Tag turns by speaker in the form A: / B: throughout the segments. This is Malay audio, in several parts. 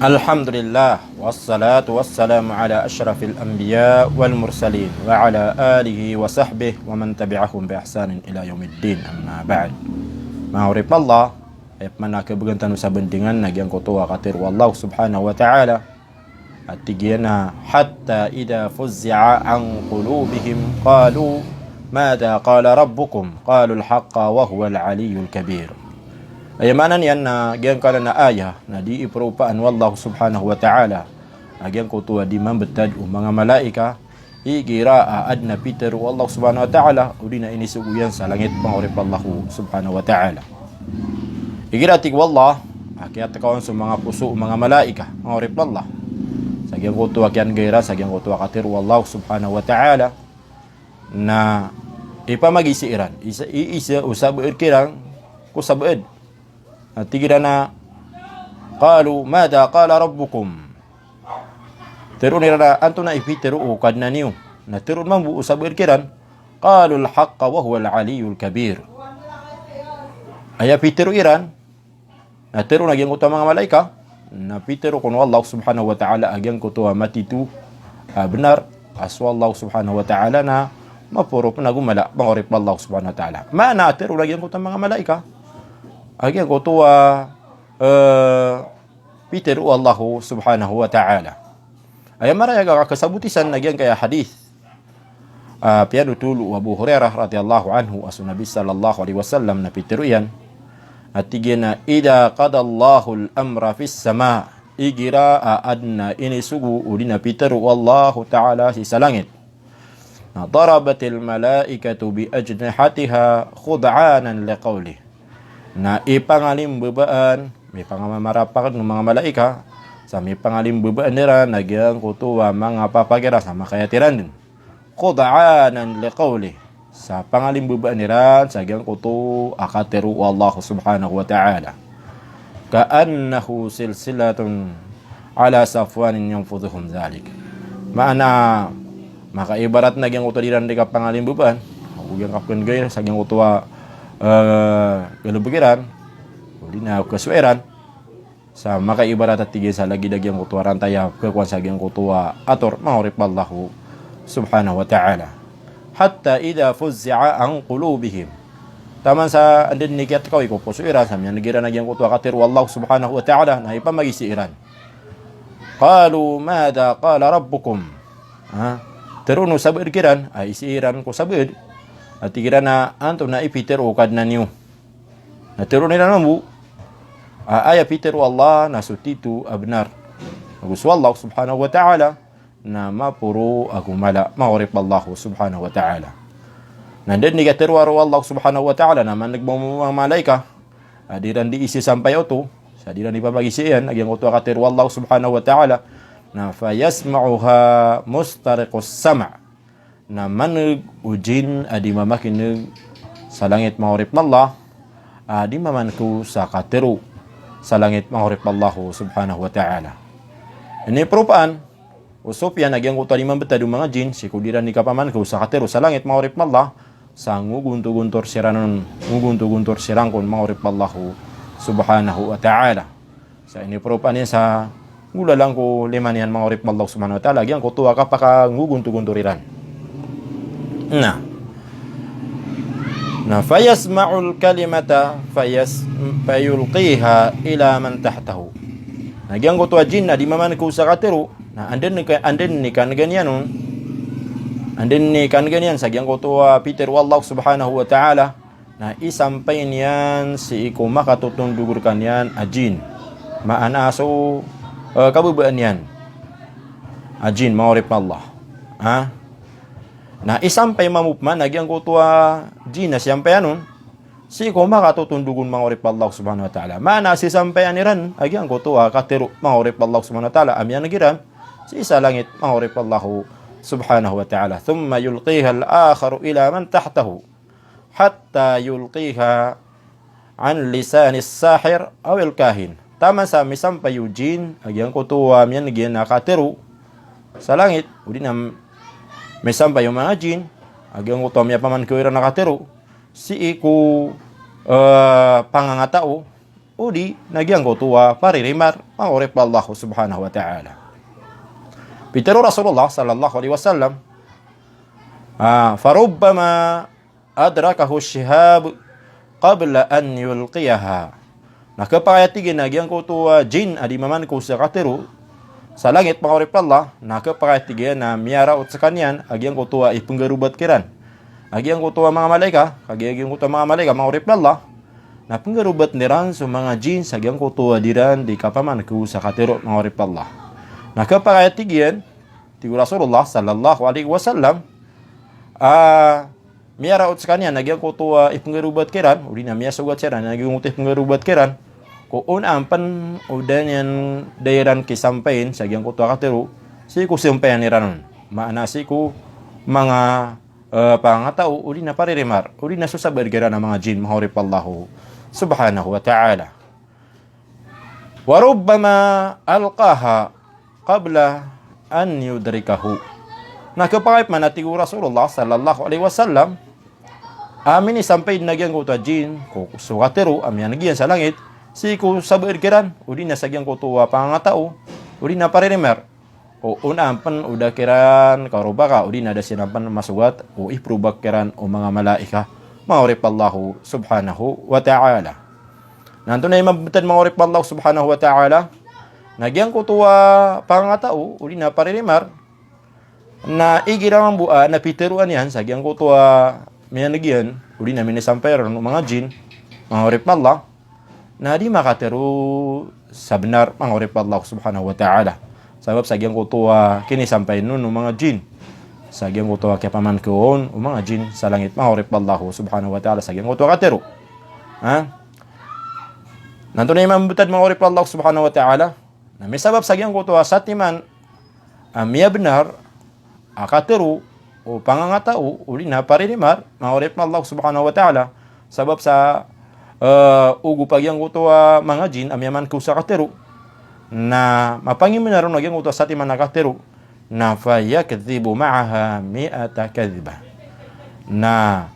A: Alhamdulillah wassalatu wassalamu ala asyrafil anbiya wal mursalin wa ala alihi wa sahbihi wa man tabi'ahum bi ihsanin ila yaumiddin, amma ba'd. Ma'urif Allah ayat mana kebegantan usabentingan nagyang kotoa katir wallahu subhanahu wa ta'ala atigiyana hatta idha fuzzi'a an qulubihim qalu madha qala rabbukum qalu al-haqqa wa huwa al-aliyyul kabir. Ayamanan yan na gyang kala na ayah na di iperupaan wallahu subhanahu wa ta'ala gyang kutua di mambetad mga malaika igira aad na Peter wallahu subhanahu wa ta'ala udi na inisuguyan sa langit pangorip Allahu subhanahu wa ta'ala igira tig wallah kaya takawan sa mga puso mga malaika pangorip Allah sa gyang kutua kyan gira sa gyang kutua katir wallahu subhanahu wa ta'ala na ipamagisiiran isa usabuid kirang kusabuid tigira na qalu madha qala rabbukum terun ira antu na ipiteru ukad na niyo na terun mambu usabir kiran qalu al-haqqa wa huwa al-aliyyul kabir aya piteru iran na terun agyang utama mga malaika na piteru kun Allah subhanahu wa ta'ala agyang kutua matitu benar aswa Allah subhanahu wa ta'ala na mapuro panagumala pangorip Allah subhanahu wa ta'ala mana terun agyang utama mga malaika agyang kutua Peter Allahu subhanahu wa ta'ala. Ay maraya kakasabutisan nagyang kaya hadith. Piano tulu Abu Hurairah radhiyallahu anhu asu Nabi sallallahu alaihi wasallam na Peter yan. At tigina ida qadallahu al-amra fis sama igira adna ini sugu udina Peter wallahu ta'ala si salangit. Darabatil malaikatu bi ajnihatiha khud'anan liqawli. Na ipangalim bebaan may pangamamarapakan ng mga malaika sa may pangalim bebaan nila nagyang kutuwa mga papagira sa makayatiran din khud'anan liqawli sa pangalim bebaan nila sa gyang kutu akatiru Allah subhanahu wa ta'ala ka'annahu silsilatun ala safwanin yanfudhuhum dhalik maana makaibarat nagyang kutu diran di pangalim bebaan ugyang kapken gay sa gyang kutuwa galubugiran uli na kasweran sa makaibarat at tigil sa lagi-lagyang kutuwa rantaya kakuan sa gyang kutuwa ator mahurip Allahu subhanahu wa ta'ala hatta idha fuzzi'a an qulubihim taman sa andin nikiat kau iko pusuiran sa mga nagiran nagyang kutuwa katir wallahu subhanahu wa ta'ala na ipamagisiiran qalu madha qala rabbukum terunu sabid kiran ay isiiran ko sabid at tigira na anto na ipiter ukad na niyo. Na tiro nila namu aya Peter Allah na sutitu abnar. Agus Allah subhanahu wa ta'ala na mapuro agumala maurip Allah subhanahu wa ta'ala. Nandan ni katero Allah subhanahu wa ta'ala na managmamang malaika adiran di isi sampai oto sa adiran ipamagisian agyang oto katero Allah subhanahu wa ta'ala na fayasma'uha mustariqus sama' na manug ujin adi mamakinig sa langit mahurip Allah adi mamanku sa katiru sa langit mahurip Allah subhanahu wa ta'ala ini perupaan usop yan nagyang kuta limang betadu mga jin sikudiran ni kapamanku sa katiru sa langit mahurip Allah sa nguguntu-guntur sirangkon mahurip Allah subhanahu wa ta'ala sa ini perupaan yan sa ngula lang ko liman yan mahurip Allah subhanahu wa ta'ala agyang kutuwa kapaka nguguntu-gunturiran na fayasma'ul kalimata fayulqiha ila man tahtahu nagyang kutuwa jin na di maman ko sa katiru na andin ni kan ganyan sa gyang kutuwa Peter wallahu subhanahu wa ta'ala na isampay niyan si iku makatutong dugur kanyan ajin maana so kabubaan yan ajin maurip Allah na isampay mamupman nagyang kutuwa jina siyampay anon si ko makatutundugun mangorip Allah subhanahu wa ta'ala mana si sampay aniran agyang kutuwa katiru mangorip Allah subhanahu wa ta'ala amyan nagiran si isa langit mangorip Allah subhanahu wa ta'ala thumma yulqiha al-akharu ila man tahtahu hatta yulqiha an lisanis sahir aw al-kahin tama sa misampay jin agyang kutuwa amyan nagiran katiru sa langit udin may sampay yung mga jin agyang utom ya paman ko ira nakatero si iku pangangatao udi nagyang kutua paririmar mangurip Allah subhanahu wa ta'ala. Bitaru Rasulullah sallallahu alaihi wasallam farubbama adrakahu shihab qabla an yulqiyaha. Nah kepayati nagyang kutua jin adi maman ku sakatiru sa langit mangurip Allah. Nah kepayati na miara ut sakanian agyang kutua ipenggarubat kiran. Agyang kutua mga malaika, agyang kutua mga malaika mangurip Allah. Na penggarubat niran sa mga jin sa agyang kutua diran di kapaman ku sakatiru mangurip Allah. Nah kepayati tigu Rasulullah sallallahu alaihi wasallam miara ut sakanian agyang kutua ipenggarubat kiran, uli na miya sugat siran agyang kutua ipenggarubat kiran. Kung ampan udan yan dairan kisampain sa agyang kutua katiru, si ku sampayan niran. Maana si ku mga pangatao uli na paririmar, uli na susabar gira ng mga jin mahurip Allah subhanahu wa ta'ala. Wa rubbama alqaha qabla an yudrikahu. Nakapangayap man atigo Rasulullah sallallahu alaihi wasallam amin isampain nagyang kutua jin ko sukatiru amyan nagyan sa langit si ku sabar kiran uli na sagyang kutua pangatao uli na paririmar. O unampan udah kiran karubaka udi nada sinampan masugat o iprubak kiran o mga malaika maurip Allah subhanahu wa ta'ala. Nanto na imabutan maurip Allah subhanahu wa ta'ala nagyang kutua pangatao udi na paririmar na igiramang bua na piteruan yan sagyang kutua miyanagyan udi na minisampairan o mga jin maurip Allah na di makatiru sa benar maurip Allah subhanahu wa ta'ala. Sabab sa agyang kutua kini sampai nun mga jin. Sa agyang kutua kaya paman koon mga jin sa langit mahurip Allah subhanahu wa ta'ala sa agyang kutua katero. Nanto na imambutad mahurip Allah subhanahu wa ta'ala. Na may sabab sa agyang kutua sa timan miya benar katero o pangangatao uli na paririmar mahurip Allah subhanahu wa ta'ala. Sabab sa ugu pagyang kutua mga jin amyaman ko sa katero. Na mapangin mo na rin nagyang utos sa ating mga nakatero na fayakdhibu ma'aha mi'ata kadhiba na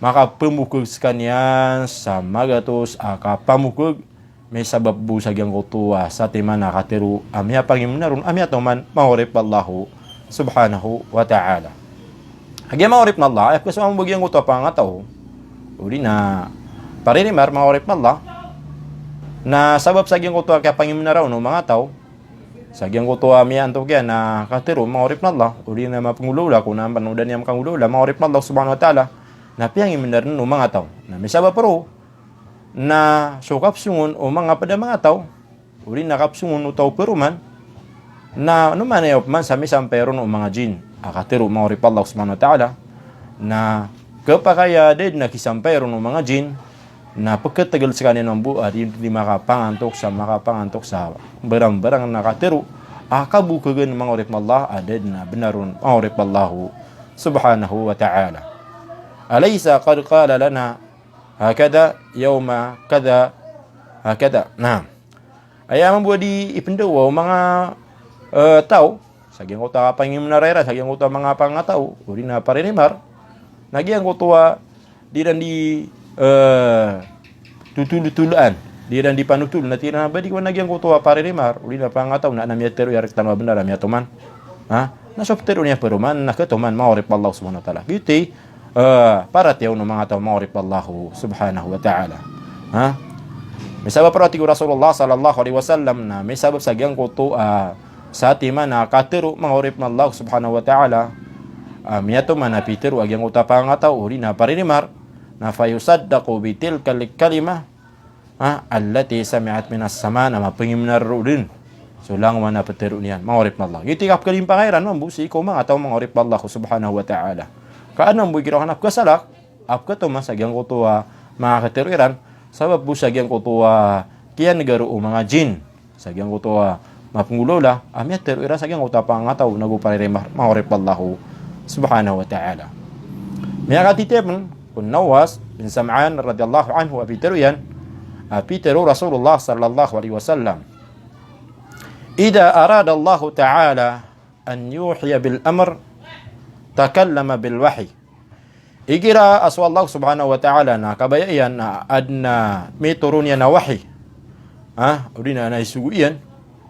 A: makapamukog sa kanya sa magatos akapamukog may sabab busag yung kutua sa ating mga nakatero amya pangin mo na rin amya tuman mahurip Allah subhanahu wa ta'ala. Hagyan mahurip na Allah ay kasi mamubag yung kutua pangatao uli na paririmar mahurip na Allah na sabab sa agyang kutua kaya pangim na raw no mga tao sa agyang kutua miyan to kaya na katero maurip na Allah uli na mapangulula kung na panudan niya makangulula maurip na Allah subhanahu wa ta'ala na piyangim na rin no mga tao na may sabab pero na sukapsungon o mga pada mga tao uli na kapsungon o tao pero man na naman ay man sa misampero no mga jin katero maurip Allah subhanahu wa ta'ala na kapakaya din na kisampero no mga jin na pagkatagal sa kanina ng buwan, hindi makapangantok sa barang-barang nakatero, akabukagan mga urip Allah, adad na binarun mga urip Allah subhanahu wa ta'ala. Alaysa qad qala lana hakada yawma kada hakada. Nah, ayaman buwa di ipindawa mga tao, sagyang kuta kapangin narera, sagyang kuta mga pangatao, uri na paririmar, nagyang kutua di dan di tutul-tutulan di dan di panutul na tira na ba di ko nagyang kutua paririmar uli na pangataw na namiyatero yarik tanwa benar namiyatuman na softero niya pero man nakatuman maurip Allah subhanahu wa ta'ala giti para tiyaw no mga tao maurip Allah subhanahu wa ta'ala may sabab pero atigo Rasulullah sallallahu alaihi wasallam na may sabab sa gyang kutua sa timan na katero maurip na Allah subhanahu wa ta'ala miyatuman na pitero agyang kuta pangataw uli na paririmar na fayusaddaqu bitilkal kalima allati sami'at minas sama na mapangim na rin so lang wana patero niyan maurip na Allah itikap kalim pangairan mambusi ko mga tao maurip Allah subhanahu wa ta'ala kaanang bugiro hanap kasalak apka to masagyang kutua mga kateruiran sabab busagyang kutua kiyan negaro mga jin sagyang kutua mapungulula amya teruiran sagyang kutua pangataw nagupariremar maurip Allah subhanahu wa ta'ala miya katitipon kun Nawas bin Sam'an radhiyallahu anhu apiteruyan apiteru Rasulullah sallallahu alaihi wasallam idza arada Allah ta'ala an yuhya bil amr takallama bil wahyi igira aswa Allah subhanahu wa ta'ala na kabayan na adna may turun niya na wahi Udina na isuguian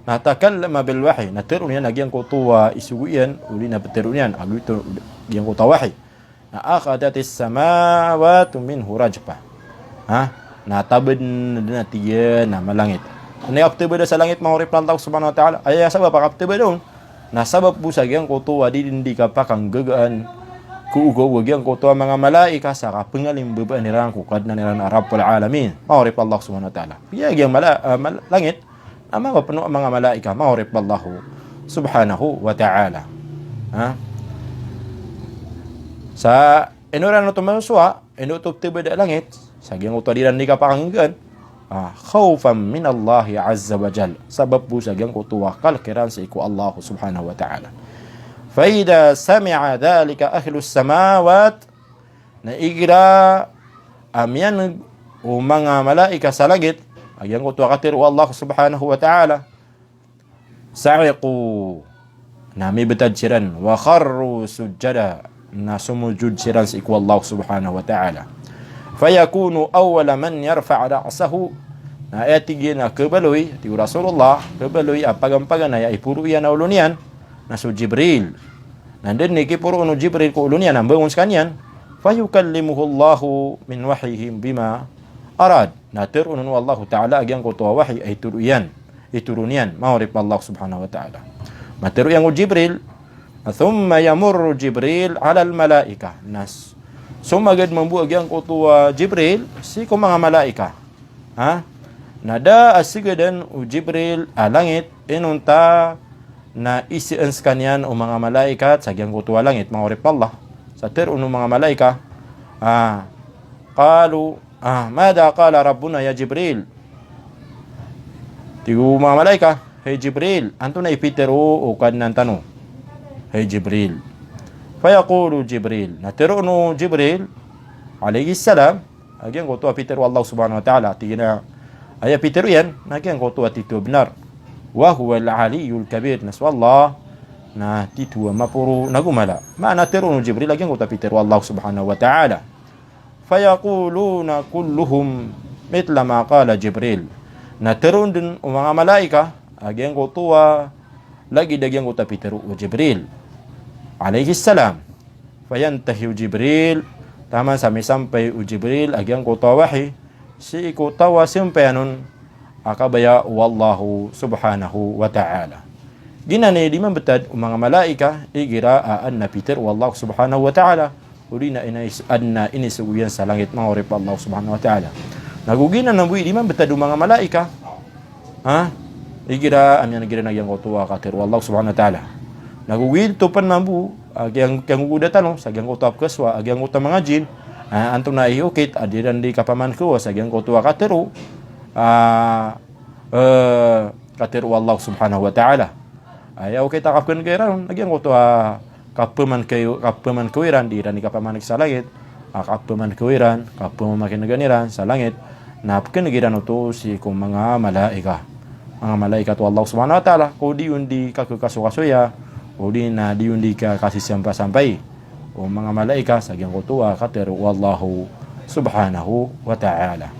A: na takallama bil wahyi na terunian agian ko tuwa isuguian udina beterunian agitu yang ko tawahi na akhadatis samawati minhu rajfa na tabin na tiya na malangit ni apte beda sa langit mahurip Allah subhanahu wa ta'ala ay sabab apte beda na sabab busa agian ko tuwa di kapakang gagaan kuugo wagian ko tuwa mga malaika sa kapengalim beban nirang ko kad na nirang Rabbul alamin mahurip Allah subhanahu wa ta'ala ya agian langit ama penuh mga malaika mahurip Allah subhanahu wa ta'ala sa inuran no tumaswa inutup tiba da langit sa agian ko tuwa di kapakang gagaan khawfan min Allah azza wa jal sabab busa agian ko tuwa kalkiran sa iku Allah subhanahu wa ta'ala فإذا سمع ذلك أهل السماوات نإجرا أميان ومن ملائكة سلجت أيان قلت وقتر الله سبحانه وتعالى سعقوا نامي بتجرا وخروا سجدا ناسم جدجرا سيكو الله سبحانه وتعالى فيكون أول من يرفع رأسه نأتينا كبلوي تي رسول الله كبلوي أبغم يا إبورو يا نولونيان nasu Jibril nandan niki puro no Jibril ko ulun yan ambangon sekalian fayukallimuhu Allahu min wahyihi bima arad natir unun Allah taala agian ko to wahyi ay turunian maurip Allah subhanahu wa taala matiru yang Jibril thumma yamurru Jibril ala al malaika nas summa gad mambu agian ko to Jibril si ko mga malaika nada asigadan Jibril alangit inunta na isian sekalian o mga malaikat sa giyang kutuwa langit mahurip Allah sa terunong mga malaika qalu mada qala rabbuna ya Jibril tigo mga malaika hey Jibril anto na ipitero o kanan tanong hey Jibril fayaqulu Jibril na terunong Jibril alayhi salam agiyang kutuwa pitero Allah subhanahu wa ta'ala tigina ay pitero yan agiyang kutuwa tito benar wa huwa al-aliyul kabir naswa Allah na titu mapuru nagumala mana terunu Jibril lagi ngota piteru Allah subhanahu wa ta'ala fayaquluna kulluhum mithla ma qala Jibril na terun din mga malaika agi ngotua lagi dagi ngota piteru Jibril alaihi salam fayantahi Jibril tama sampai Jibril agi ngota wahi si ikotawa simpanun akabaya wallahu subhanahu wa ta'ala ginane di man betad mga malaika igira anna Peter wallahu subhanahu wa ta'ala ulina inais anna ini suguyan sa langit mahurip Allah subhanahu wa ta'ala nagugina nang bui di man betad mga malaika igira amyan gira nagyang kotua katir wallahu subhanahu wa ta'ala nagugil tupan mambu agyang kangudatan sa agyang kotap keswa agyang kota mga jin antong na iukit adiran di kapaman ko sa agyang kotua katiru katir Allah subhanahu wa ta'ala ayaw kita kapkan kairan nagyan ko to kapaman kuiran di ran kapamanik sa langit kapaman kuiran kapaman makinaganiran sa langit napken giran to si kung mga malaika to Allah subhanahu wa ta'ala ko di undi kakukasuya o di na di undi ka kasi sampai o mga malaika sa gyang ko to katir wallahu subhanahu wa ta'ala